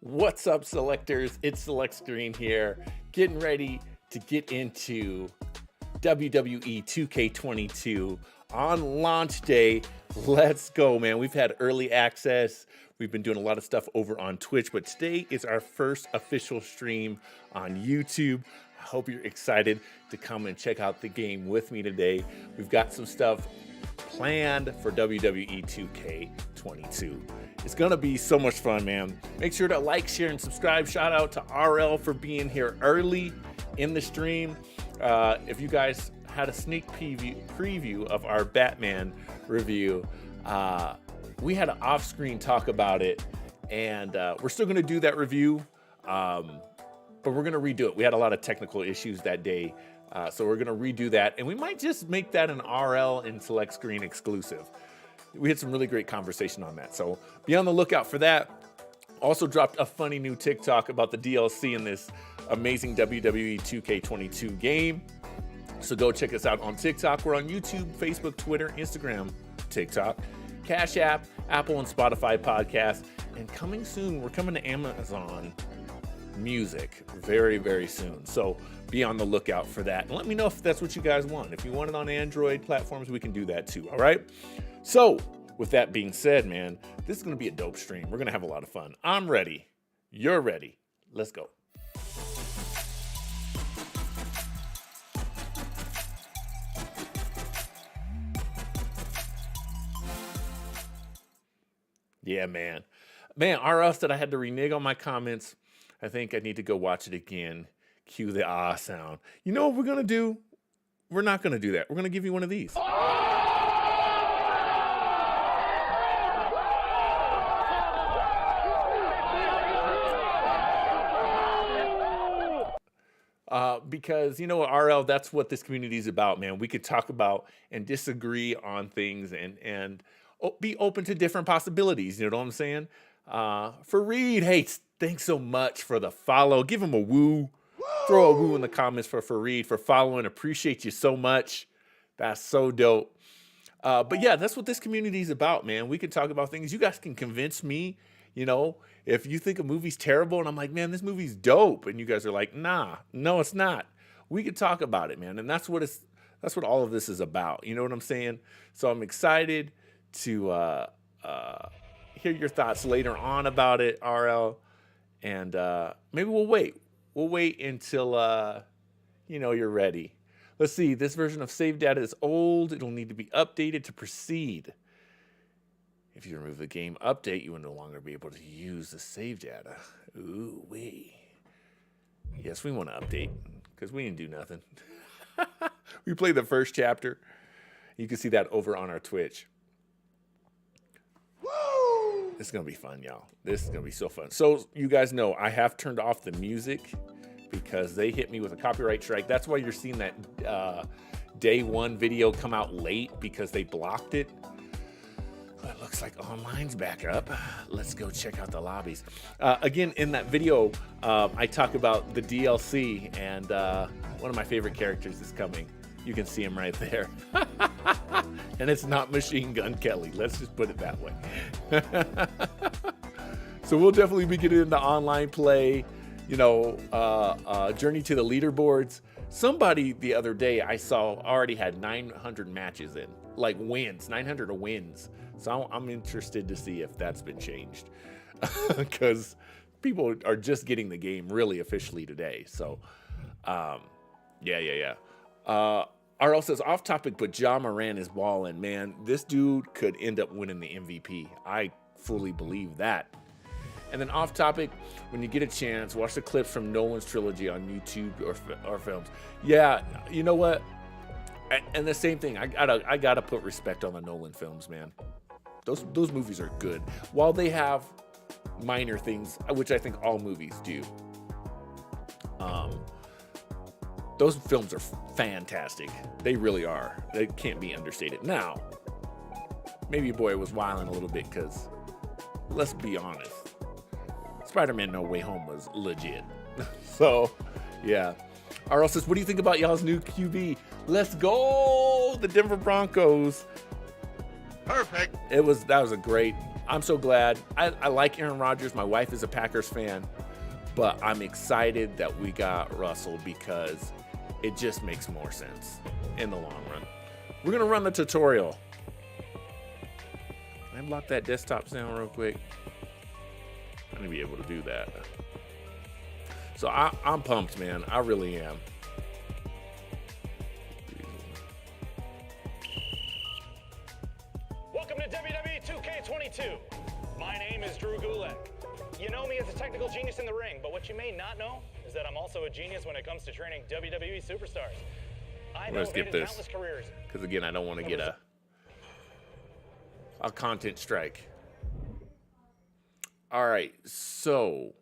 What's up, selectors? It's Select Screen here, getting ready to get into WWE 2K22 on launch day. Let's go, man. We've had early access. We've been doing a lot of stuff over on Twitch, but today is our first official stream on YouTube. I hope you're excited to come and check out the game with me today. We've got some stuff planned for WWE 2K22. It's gonna be so much fun, man. Make sure to like, share, and subscribe. Shout out to RL for being here early in the stream. If you guys had a sneak preview of our Batman review, we had an off-screen talk about it, and we're still gonna do that review, but we're gonna redo it. We had a lot of technical issues that day, so we're gonna redo that, and we might just make that an RL and Select Screen exclusive. We had some really great conversation on that, so be on the lookout for that. Also dropped a funny new TikTok about the DLC in this amazing WWE 2K22 game. So go check us out on TikTok. We're on YouTube, Facebook, Twitter, Instagram, TikTok, Cash App, Apple and Spotify podcasts. And coming soon, we're coming to Amazon Music very, very soon. So be on the lookout for that. And let me know if that's what you guys want. If you want it on Android platforms, we can do that too, all right? So with that being said, man, this is going to be a dope stream. We're going to have a lot of fun. I'm ready. You're ready. Let's go. Yeah, man. RL said I had to renege on my comments. I think I need to go watch it again. Cue the ah sound. You know what we're going to do? We're not going to do that. We're going to give you one of these. Because, you know, RL, that's what this community is about, man. We could talk about and disagree on things and be open to different possibilities. You know what I'm saying? Fareed, hey, thanks so much for the follow. Give him a woo. Throw a woo in the comments for Fareed for following. Appreciate you so much. That's so dope. But yeah, that's what this community is about, man. We could talk about things. You guys can convince me, you know, if you think a movie's terrible and I'm like, man, this movie's dope. And you guys are like, nah, no, it's not. We could talk about it, man. And that's what all of this is about. You know what I'm saying? So I'm excited to hear your thoughts later on about it, RL. And maybe we'll wait. We'll wait until, you know, you're ready. Let's see. This version of save data is old. It'll need to be updated to proceed. If you remove the game update, you will no longer be able to use the save data. Ooh, wee. Yes, we want to update because we didn't do nothing. We played the first chapter. You can see that over on our Twitch. Woo! This is going to be fun, y'all. This is going to be so fun. So you guys know I have turned off the music because they hit me with a copyright strike. That's why you're seeing that day one video come out late because they blocked it. It looks like online's back up. Let's go check out the lobbies. Again, in that video, I talk about the DLC, and one of my favorite characters is coming. You can see him right there. And it's not Machine Gun Kelly. Let's just put it that way. So we'll definitely be getting into online play, you know, journey to the leaderboards. Somebody the other day I saw already had 900 matches in, like wins, 900 wins. So I'm interested to see if that's been changed because people are just getting the game really officially today. So, yeah. RL says off topic, but Ja Moran is balling, man. This dude could end up winning the MVP. I fully believe that. And then off topic, when you get a chance, watch the clips from Nolan's trilogy on YouTube or films. Yeah, you know what? And the same thing, I gotta put respect on the Nolan films, man. Those movies are good. While they have minor things, which I think all movies do, those films are fantastic. They really are. They can't be understated. Now, maybe your boy was wilding a little bit because, let's be honest, Spider-Man No Way Home was legit. So, yeah. RL says, what do you think about y'all's new QB? Let's go! The Denver Broncos. Perfect. That was a great I'm so glad. I like Aaron Rodgers. My wife is a Packers fan, but I'm excited that we got Russell because it just makes more sense in the long run. We're going to run the tutorial. Can I block that desktop sound real quick? I'm going to be able to do that. So I'm pumped, man. I really am. Welcome to WWE 2K22. My name is Drew Gulak. You know me as a technical genius in the ring, but what you may not know is that I'm also a genius when it comes to training WWE superstars. I've skip elevated this countless careers. because again, I don't want to get a content strike. All right, so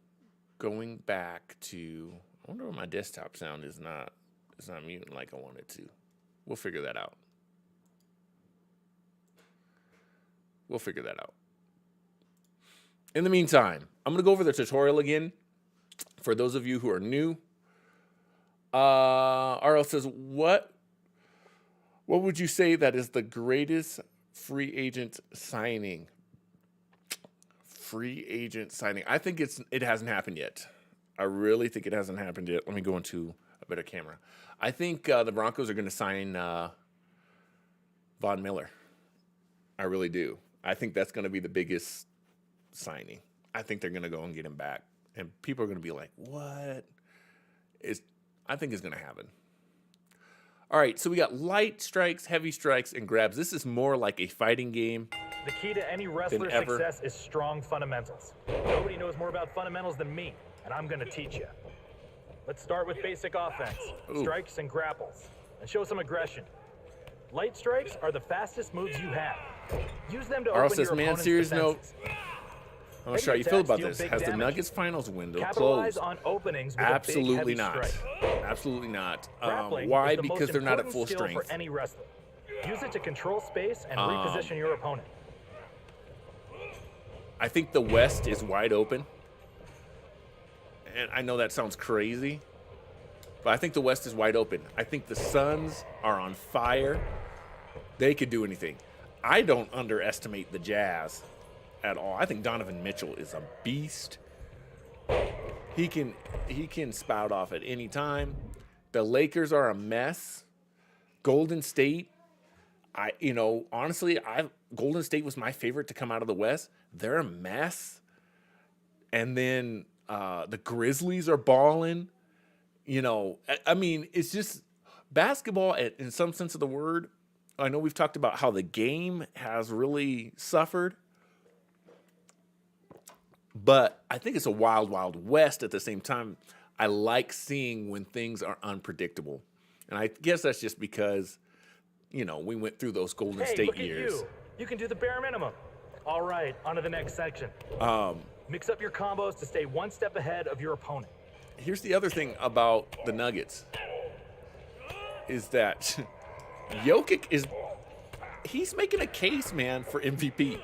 going back to, I wonder why my desktop sound is not muting like I want it to. We'll figure that out. We'll figure that out. In the meantime, I'm going to go over the tutorial again for those of you who are new. RL says, what would you say that is the greatest free agent signing? Free agent signing. I think it hasn't happened yet. I really think it hasn't happened yet. Let me go into a better camera. I think the Broncos are going to sign Von Miller. I really do. I think that's going to be the biggest signing. I think they're going to go and get him back. And people are going to be like, what? I think it's going to happen. All right, so we got light strikes, heavy strikes, and grabs. This is more like a fighting game. The key to any wrestler's success is strong fundamentals. Nobody knows more about fundamentals than me, and I'm going to teach you. Let's start with basic offense, strikes and grapples, and show some aggression. Light strikes are the fastest moves you have. Use them to open your opponent's defenses. I'm not sure how you feel about this. Has the Nuggets finals window closed? On openings with Absolutely a big, not. strike. Absolutely not. Grappling Why? is the Because most they're not at important full skill strength. For any wrestler. Use it to control space and reposition your opponent. I think the West is wide open. And I know that sounds crazy, but I think the West is wide open. I think the Suns are on fire. They could do anything. I don't underestimate the Jazz at all. I think Donovan Mitchell is a beast. He can spout off at any time. The Lakers are a mess. Golden State, honestly, Golden State was my favorite to come out of the West. They're a mess. And then the Grizzlies are balling. I mean, it's just basketball in some sense of the word. I know we've talked about how the game has really suffered. But I think it's a wild, wild west at the same time. I like seeing when things are unpredictable. And I guess that's just because, we went through those Golden State years. You can do the bare minimum. All right, on to the next section. Mix up your combos to stay one step ahead of your opponent. Here's the other thing about the Nuggets is that Jokic he's making a case, man, for MVP.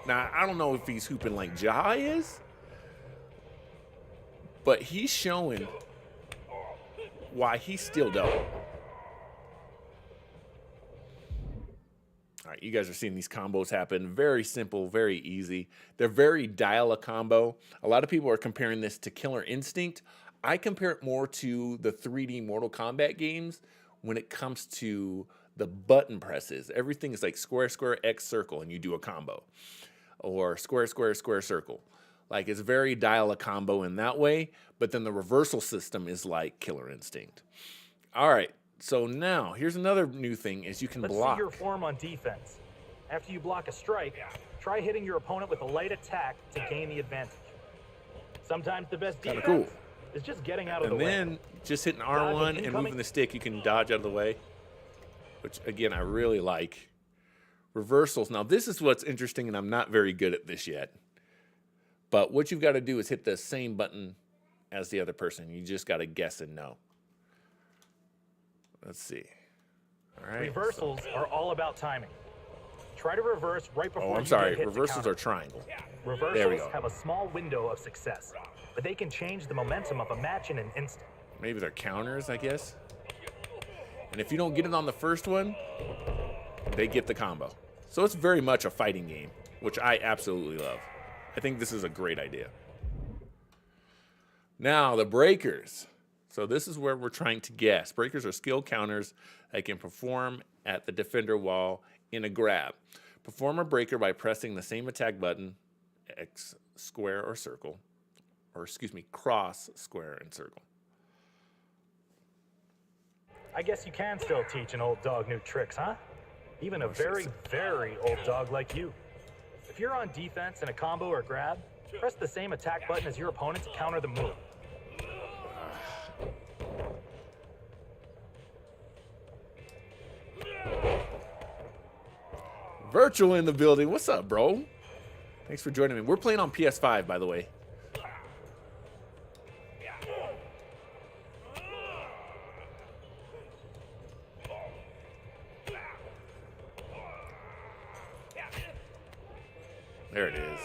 Now, I don't know if he's hooping like Ja is, but he's showing why he's still dope. All right, you guys are seeing these combos happen. Very simple, very easy. They're very dial-a-combo. A lot of people are comparing this to Killer Instinct. I compare it more to the 3D Mortal Kombat games when it comes to the button presses. Everything is like square, square, X, circle, and you do a combo. Or square, square, square, circle. Like, it's very dial-a-combo in that way, but then the reversal system is like Killer Instinct. All right, so now, here's another new thing, is you can block. Let's see your form on defense. After you block a strike, try hitting your opponent with a light attack to gain the advantage. Sometimes the best defense is just getting out of the way. And then, just hitting R1 and moving the stick, you can dodge out of the way, which, again, I really like. Reversals. Now, this is what's interesting, and I'm not very good at this yet. But what you've got to do is hit the same button as the other person. You just got to guess and know. Let's see. All right. Reversals are all about timing. Try to reverse right before I'm sorry. Reversals are triangle. Reversals have a small window of success, but they can change the momentum of a match in an instant. Maybe they're counters, I guess. And if you don't get it on the first one, they get the combo. So it's very much a fighting game. which I absolutely love. I think this is a great idea. Now, the breakers. So this is where we're trying to guess. Breakers are skill counters that can perform at the defender wall in a grab. Perform a breaker by pressing the same attack button, X, square, or circle. Or, excuse me, cross, square, and circle. I guess you can still teach an old dog new tricks, huh? Even a very, very old dog like you. If you're on defense in a combo or grab, press the same attack button as your opponent to counter the move. Virtual in the building. What's up, bro? Thanks for joining me. We're playing on PS5, by the way. There it is.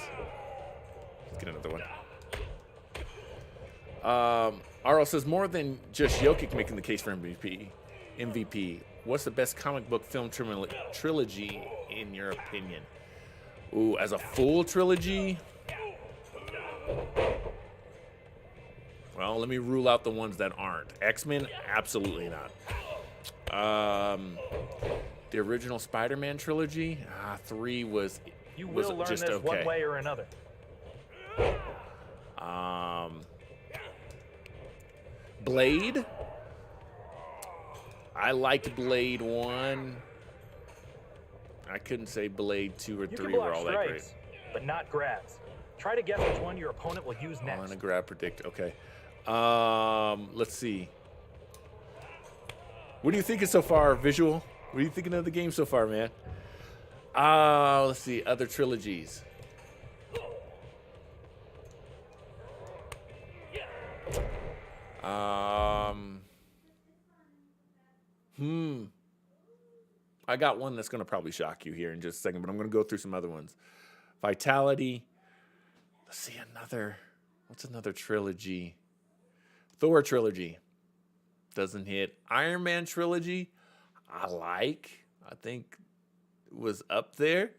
Let's get another one. RL says, more than just Jokic making the case for MVP. What's the best comic book film trilogy in your opinion? Ooh, as a full trilogy? Well, let me rule out the ones that aren't. X-Men, absolutely not. The original Spider-Man trilogy, 3 was you will learn just this okay. One way or another. Blade. I liked Blade 1. I couldn't say Blade 2 or 3 were all that great. But not grabs. Try to guess which one your opponent will use next. On a grab predict. Okay. Let's see. What are you thinking so far, Visual? What are you thinking of the game so far, man? Let's see. Other trilogies. I got one that's going to probably shock you here in just a second, but I'm going to go through some other ones. Vitality. Let's see another. What's another trilogy? Thor trilogy. Doesn't hit. Iron Man trilogy. I think it was up there.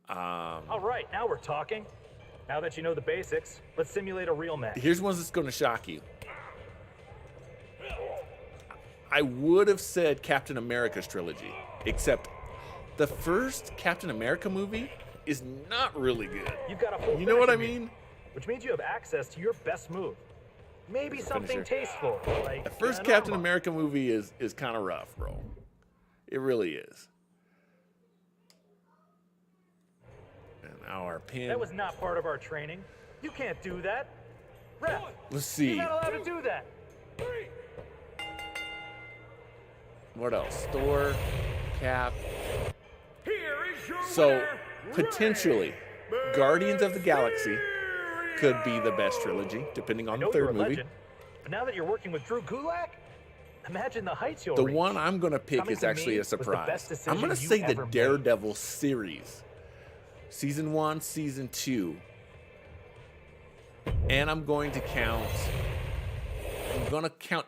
All right, now we're talking. Now that you know the basics, let's simulate a real match. Here's one that's going to shock you. I would have said Captain America's trilogy, except the first Captain America movie is not really good. You've got a full You know what I mean? Which means you have access to your best move. Maybe something tasteful. Like the first Captain America movie is kind of rough, bro. It really is. And now our pin. That was not part of our training. You can't do that. Ref, let's see. You're not allowed to do that. What else? Thor, Cap. So, potentially, Guardians of the Galaxy could be the best trilogy, depending on the third movie. Legend, but now that you're working with Drew Gulak, imagine the heights you'll reach. The one I'm going to pick is actually a surprise. I'm going to say the Daredevil series. Season 1, Season 2. And I'm going to count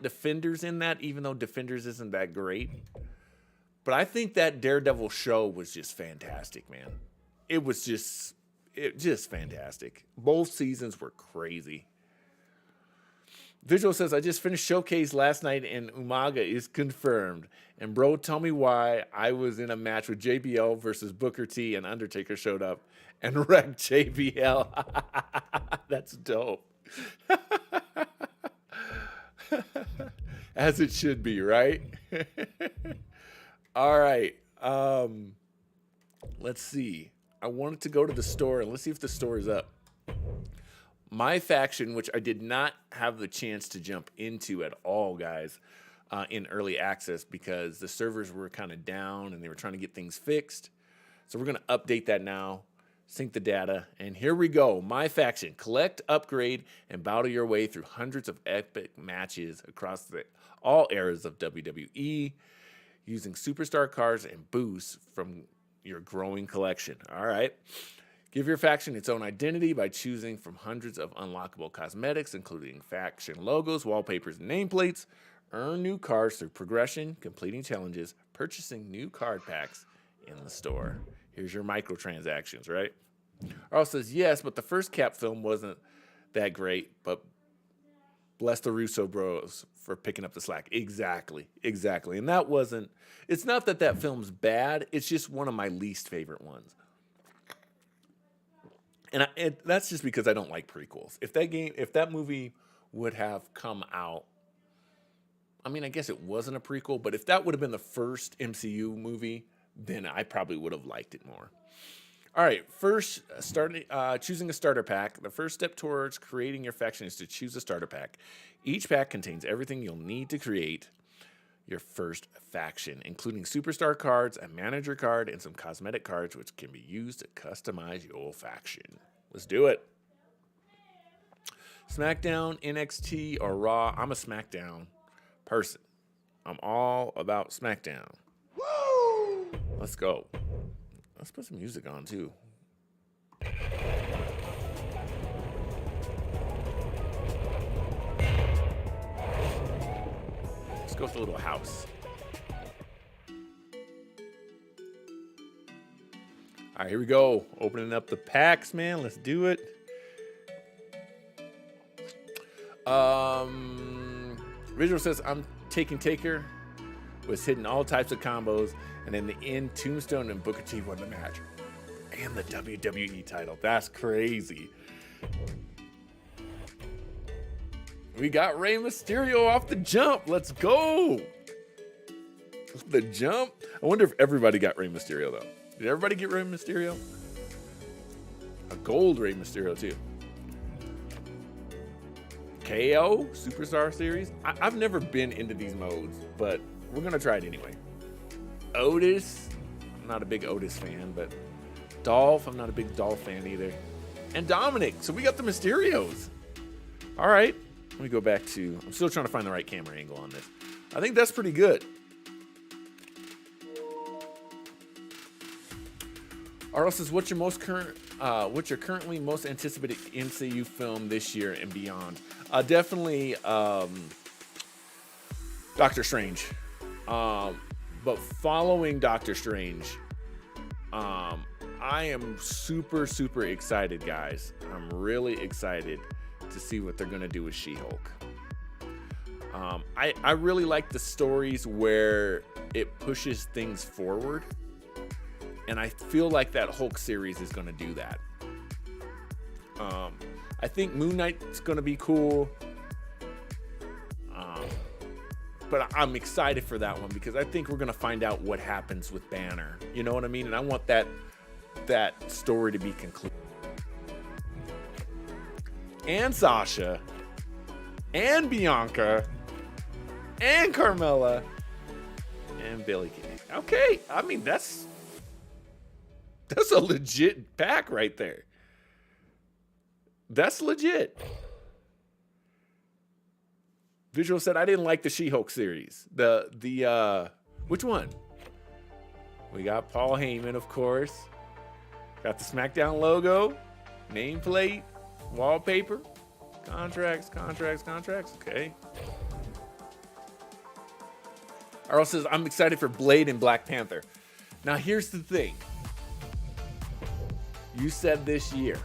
Defenders in that, even though Defenders isn't that great. But I think that Daredevil show was just fantastic, man. It was just fantastic. Both seasons were crazy. Visual says, I just finished Showcase last night and Umaga is confirmed. And bro, tell me why I was in a match with JBL versus Booker T and Undertaker showed up and wrecked JBL. That's dope. As it should be, right? All right. Let's see. I wanted to go to the store and let's see if the store is up. My faction, which I did not have the chance to jump into at all, guys, in early access because the servers were kind of down and they were trying to get things fixed. So we're going to update that now, sync the data, and here we go. My faction, collect, upgrade, and battle your way through hundreds of epic matches across all eras of WWE using superstar cards and boosts from your growing collection. All right. Give your faction its own identity by choosing from hundreds of unlockable cosmetics, including faction logos, wallpapers, and nameplates. Earn new cards through progression, completing challenges, purchasing new card packs in the store. Here's your microtransactions, right? Arl says, yes, but the first Cap film wasn't that great, but bless the Russo bros for picking up the slack. Exactly. And that wasn't, it's not that that film's bad. It's just one of my least favorite ones. And that's just because I don't like prequels. If that movie would have come out, I mean, I guess it wasn't a prequel, but if that would have been the first MCU movie, then I probably would have liked it more. All right, first, choosing a starter pack. The first step towards creating your faction is to choose a starter pack. Each pack contains everything you'll need to create your first faction, including superstar cards, a manager card, and some cosmetic cards, which can be used to customize your faction. Let's do it. SmackDown, NXT, or Raw? I'm a SmackDown person. I'm all about SmackDown. Woo! Let's go. Let's put some music on, too. Let's go with a little house. All right, here we go. Opening up the packs, man. Let's do it. Visual says, I'm taking Taker. Was hitting all types of combos. And in the end, Tombstone and Booker T won the match. And the WWE title. That's crazy. We got Rey Mysterio off the jump. Let's go. The jump. I wonder if everybody got Rey Mysterio, though. Did everybody get Rey Mysterio? A gold Rey Mysterio, too. KO Superstar Series. I've never been into these modes, but we're going to try it anyway. Otis. I'm not a big Otis fan, but Dolph. I'm not a big Dolph fan either. And Dominic. So we got the Mysterios. All right. Let me go back to... I'm still trying to find the right camera angle on this. I think that's pretty good. Arl says, what's your currently most anticipated MCU film this year and beyond? Definitely Doctor Strange. But following Doctor Strange, I am super, super excited, guys. I'm really excited to see what they're going to do with She-Hulk. I really like the stories where it pushes things forward. And I feel like that Hulk series is going to do that. I think Moon Knight's going to be cool. But I'm excited for that one because I think we're going to find out what happens with Banner. You know what I mean? And I want that story to be concluded. And Sasha. And Bianca. And Carmella. And Billie Kay. Okay. I mean, that's a legit pack right there. That's legit. Visual said, I didn't like the She-Hulk series. Which one? We got Paul Heyman, of course. Got the SmackDown logo, nameplate, wallpaper, contracts. Okay. Arl says, I'm excited for Blade and Black Panther. Now, here's the thing. You said this year.